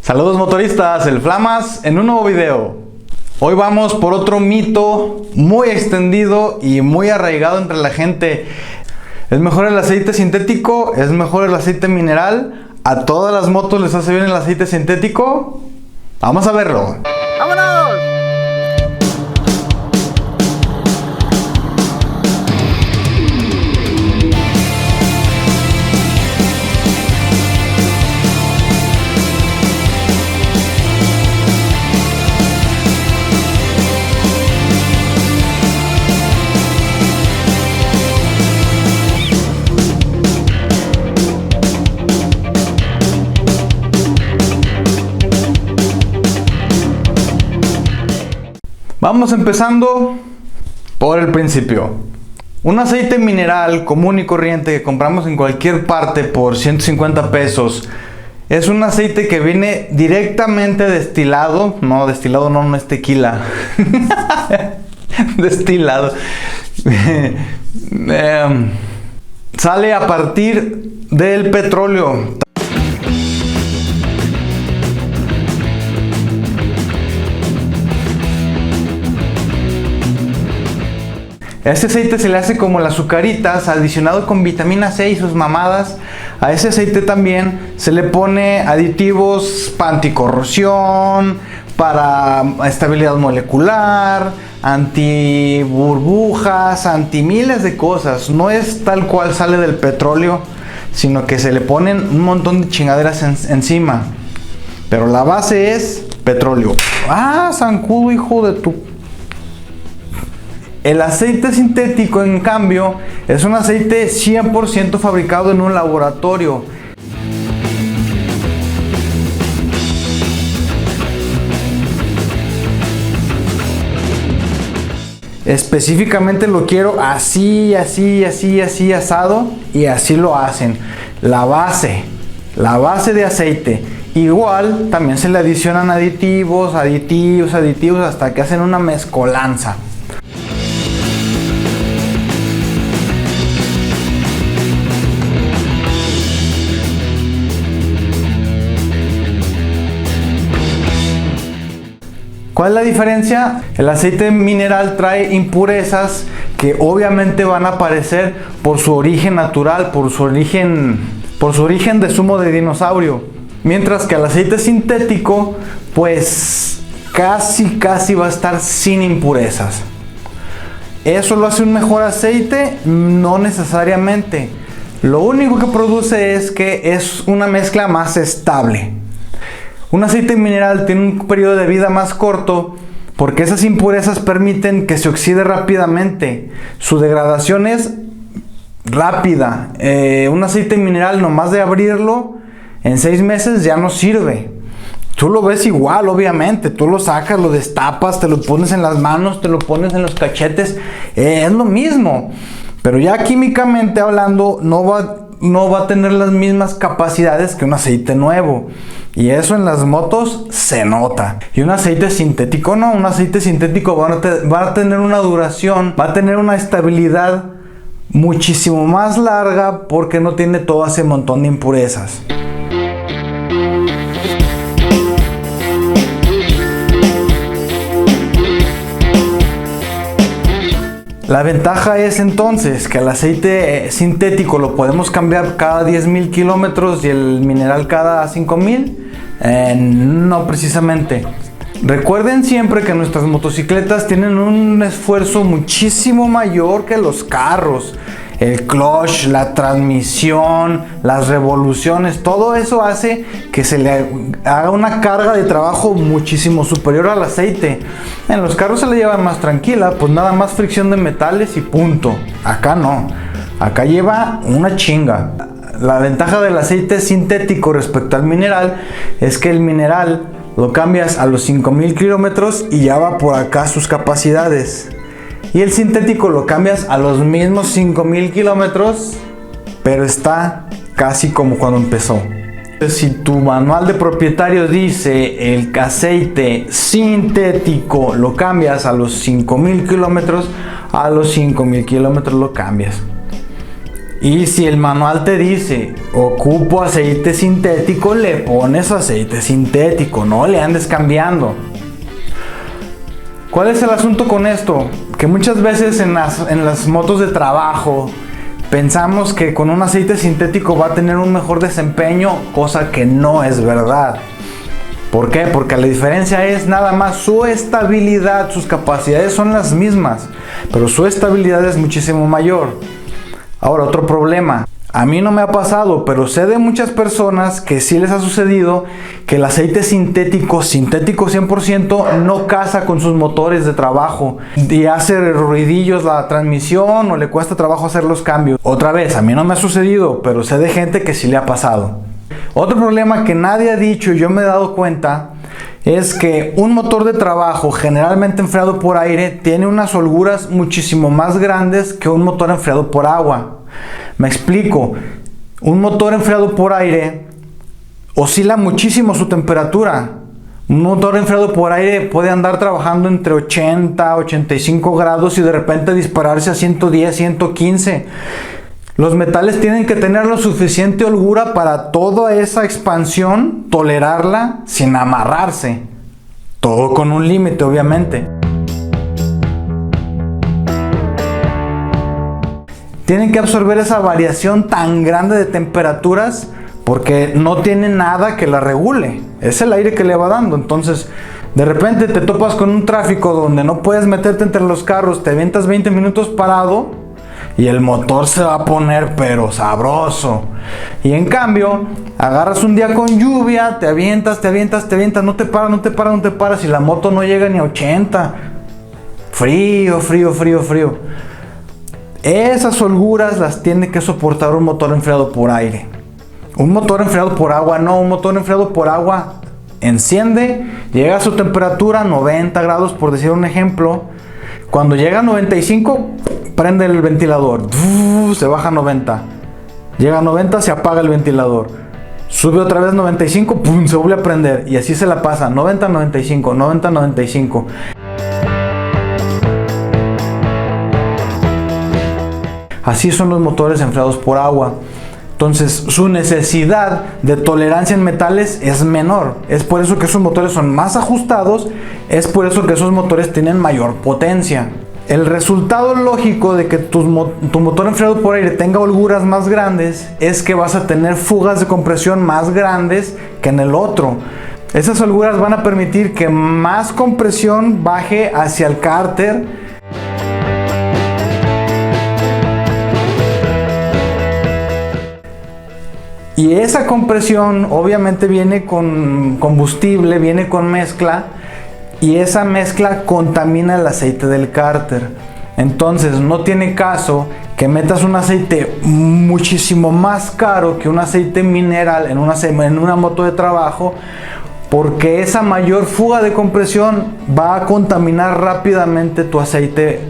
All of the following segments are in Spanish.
Saludos motoristas, el Flamas en un nuevo video. Hoy vamos por otro mito muy extendido y muy arraigado entre la gente. ¿Es mejor el aceite sintético? ¿Es mejor el aceite mineral? ¿A todas las motos les hace bien el aceite sintético? Vamos a verlo. ¡Vámonos! Vamos empezando por el principio. Un aceite mineral común y corriente que compramos en cualquier parte por 150 pesos es un aceite que viene directamente destilado. No, destilado no es tequila. Destilado. Sale a partir del petróleo. Este aceite se le hace como las azucaritas, adicionado con vitamina C y sus mamadas. A ese aceite también se le pone aditivos para anticorrosión, para estabilidad molecular, anti burbujas, anti miles de cosas. No es tal cual sale del petróleo, sino que se le ponen un montón de chingaderas encima. Pero la base es petróleo. ¡Ah, zancudo, hijo de tu! El aceite sintético, en cambio, es un aceite 100% fabricado en un laboratorio. Específicamente lo quiero así asado, y así lo hacen. La base de aceite. Igual también se le adicionan aditivos hasta que hacen una mezcolanza. ¿Cuál es la diferencia? El aceite mineral trae impurezas que obviamente van a aparecer por su origen natural, por su origen de zumo de dinosaurio. Mientras que el aceite sintético, pues casi va a estar sin impurezas. ¿Eso lo hace un mejor aceite? No necesariamente. Lo único que produce es que es una mezcla más estable. Un aceite mineral tiene un periodo de vida más corto porque esas impurezas permiten que se oxide rápidamente. Su degradación es rápida. Un aceite mineral, nomás de abrirlo, en 6 meses ya no sirve. Tú lo ves igual, obviamente. Tú lo sacas, lo destapas, te lo pones en las manos, te lo pones en los cachetes. Es lo mismo. Pero ya químicamente hablando, no va a tener las mismas capacidades que un aceite nuevo. Y eso en las motos se nota. Y un aceite sintético no. Un aceite sintético va a tener una duración, va a tener una estabilidad muchísimo más larga porque no tiene todo ese montón de impurezas. La ventaja es entonces que el aceite sintético lo podemos cambiar cada 10,000 kilómetros y el mineral cada 5,000. No precisamente. Recuerden siempre que nuestras motocicletas tienen un esfuerzo muchísimo mayor que los carros. El clutch, la transmisión, las revoluciones, todo eso hace que se le haga una carga de trabajo muchísimo superior al aceite. En los carros se le lleva más tranquila, pues nada más fricción de metales y punto. Acá no, acá lleva una chinga. La ventaja del aceite sintético respecto al mineral es que el mineral lo cambias a los 5,000 kilómetros y ya va por acá sus capacidades. Y el sintético lo cambias a los mismos 5,000 kilómetros, pero está casi como cuando empezó. Si tu manual de propietario dice el aceite sintético lo cambias a los 5,000 kilómetros, a los 5,000 kilómetros lo cambias. Y si el manual te dice, ocupo aceite sintético, le pones aceite sintético, no le andes cambiando. ¿Cuál es el asunto con esto? Que muchas veces en las motos de trabajo pensamos que con un aceite sintético va a tener un mejor desempeño, cosa que no es verdad. ¿Por qué? Porque la diferencia es nada más su estabilidad, sus capacidades son las mismas, pero su estabilidad es muchísimo mayor. Ahora, otro problema. A mí no me ha pasado, pero sé de muchas personas que sí les ha sucedido que el aceite sintético 100%, no casa con sus motores de trabajo y hace ruidillos la transmisión o le cuesta trabajo hacer los cambios. Otra vez, a mí no me ha sucedido, pero sé de gente que sí le ha pasado. Otro problema que nadie ha dicho y yo me he dado cuenta es que un motor de trabajo generalmente enfriado por aire tiene unas holguras muchísimo más grandes que un motor enfriado por agua. Me explico, un motor enfriado por aire oscila muchísimo su temperatura. Un motor enfriado por aire puede andar trabajando entre 80 85 grados y de repente dispararse a 110, 115. Los metales tienen que tener lo suficiente holgura para toda esa expansión, tolerarla sin amarrarse. Todo con un límite, obviamente. Tienen que absorber esa variación tan grande de temperaturas porque no tiene nada que la regule. Es el aire que le va dando. Entonces, de repente te topas con un tráfico donde no puedes meterte entre los carros, te avientas 20 minutos parado y el motor se va a poner pero sabroso. Y en cambio, agarras un día con lluvia, te avientas, no te paras y la moto no llega ni a 80. Frío. Esas holguras las tiene que soportar un motor enfriado por aire. Un motor enfriado por agua no, un motor enfriado por agua enciende, llega a su temperatura 90 grados por decir un ejemplo. Cuando llega a 95, prende el ventilador, se baja a 90. Llega a 90, se apaga el ventilador. Sube otra vez 95, ¡pum!, se vuelve a prender. Y así se la pasa, 90-95, 90-95. Así son los motores enfriados por agua. Entonces su necesidad de tolerancia en metales es menor. Es por eso que esos motores son más ajustados. Es por eso que esos motores tienen mayor potencia. El resultado lógico de que tu motor enfriado por aire tenga holguras más grandes es que vas a tener fugas de compresión más grandes que en el otro. Esas holguras van a permitir que más compresión baje hacia el cárter. Y esa compresión obviamente viene con combustible, viene con mezcla, y esa mezcla contamina el aceite del cárter. Entonces no tiene caso que metas un aceite muchísimo más caro que un aceite mineral en una moto de trabajo, porque esa mayor fuga de compresión va a contaminar rápidamente tu aceite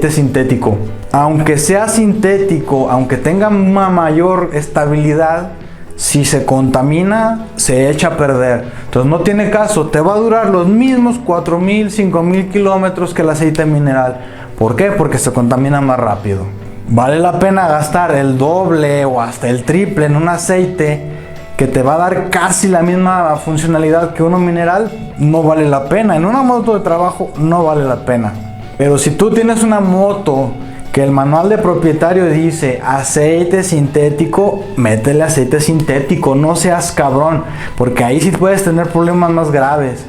sintético. Aunque sea sintético, aunque tenga una mayor estabilidad, si se contamina, se echa a perder. Entonces no tiene caso, te va a durar los mismos 4,000, 5,000 kilómetros que el aceite mineral. ¿Por qué? Porque se contamina más rápido. Vale la pena gastar el doble o hasta el triple en un aceite que te va a dar casi la misma funcionalidad que uno mineral. No vale la pena. En una moto de trabajo no vale la pena. Pero si tú tienes una moto que el manual de propietario dice aceite sintético, métele aceite sintético, no seas cabrón, porque ahí sí puedes tener problemas más graves.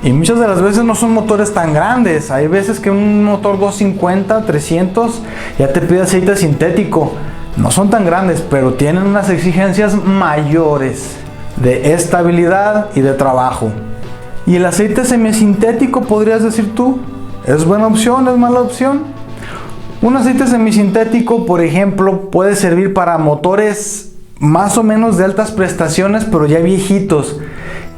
Y muchas de las veces no son motores tan grandes. Hay veces que un motor 250, 300 ya te pide aceite sintético. No son tan grandes, pero tienen unas exigencias mayores de estabilidad y de trabajo. ¿Y el aceite semisintético, podrías decir tú? ¿Es buena opción? ¿Es mala opción? Un aceite semisintético, por ejemplo, puede servir para motores más o menos de altas prestaciones, pero ya viejitos,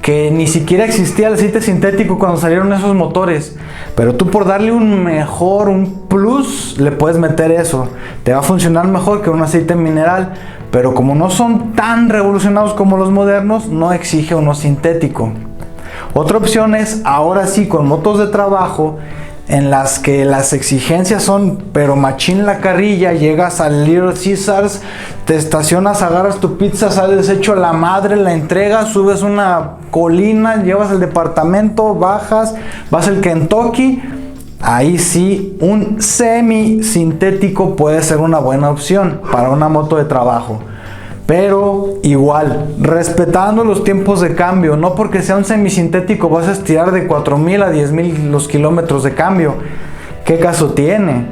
que ni siquiera existía el aceite sintético cuando salieron esos motores, pero tú por darle un plus, le puedes meter eso. Te va a funcionar mejor que un aceite mineral, pero como no son tan revolucionados como los modernos, no exige uno sintético. Otra opción es, ahora sí, con motos de trabajo, en las que las exigencias son, pero machín la carrilla, llegas al Little Caesars, te estacionas, agarras tu pizza, sales hecho la madre, la entregas, subes una colina, llevas el departamento, bajas, vas al Kentucky. Ahí sí, un semi sintético puede ser una buena opción para una moto de trabajo. Pero igual, respetando los tiempos de cambio, no porque sea un semisintético vas a estirar de 4,000 a 10,000 los kilómetros de cambio. ¿Qué caso tiene?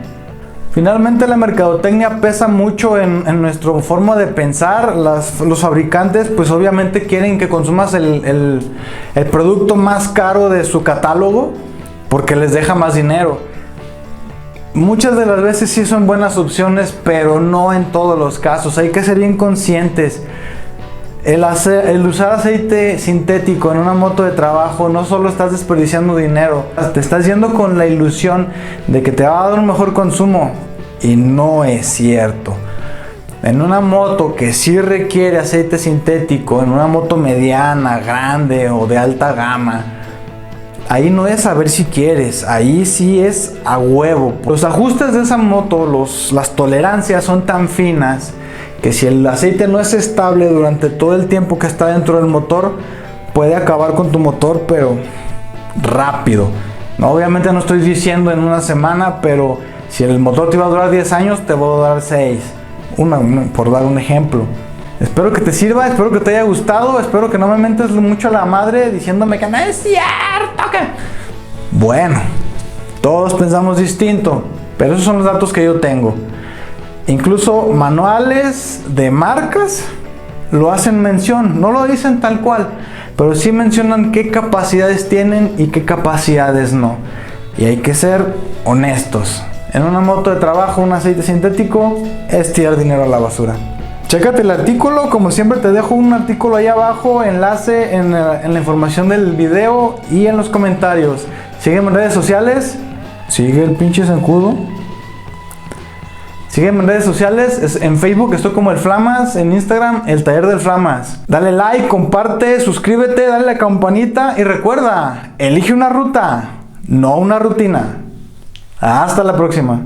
Finalmente la mercadotecnia pesa mucho en nuestra forma de pensar. Los fabricantes pues obviamente quieren que consumas el producto más caro de su catálogo porque les deja más dinero. Muchas de las veces sí son buenas opciones, pero no en todos los casos. Hay que ser bien conscientes. El usar aceite sintético en una moto de trabajo, no solo estás desperdiciando dinero, te estás yendo con la ilusión de que te va a dar un mejor consumo. Y no es cierto. En una moto que sí requiere aceite sintético, en una moto mediana, grande o de alta gama, ahí no es a ver si quieres, ahí sí es a huevo. Los ajustes de esa moto, las tolerancias son tan finas que si el aceite no es estable durante todo el tiempo que está dentro del motor, puede acabar con tu motor, pero rápido. No, obviamente no estoy diciendo en una semana, pero si el motor te iba a durar 10 años, te va a durar 6. Por dar un ejemplo. Espero que te sirva, espero que te haya gustado, espero que no me mentes mucho a la madre diciéndome que no es cierto que... Bueno, todos pensamos distinto, pero esos son los datos que yo tengo. Incluso manuales de marcas lo hacen mención, no lo dicen tal cual, pero sí mencionan qué capacidades tienen y qué capacidades no. Y hay que ser honestos. En una moto de trabajo, un aceite sintético es tirar dinero a la basura. Chécate el artículo, como siempre te dejo un artículo ahí abajo, enlace en la información del video y en los comentarios. Sígueme en redes sociales, sigue el pinche zancudo. Sígueme en redes sociales, en Facebook estoy como El Flamas, en Instagram El Taller del Flamas. Dale like, comparte, suscríbete, dale la campanita y recuerda, elige una ruta, no una rutina. Hasta la próxima.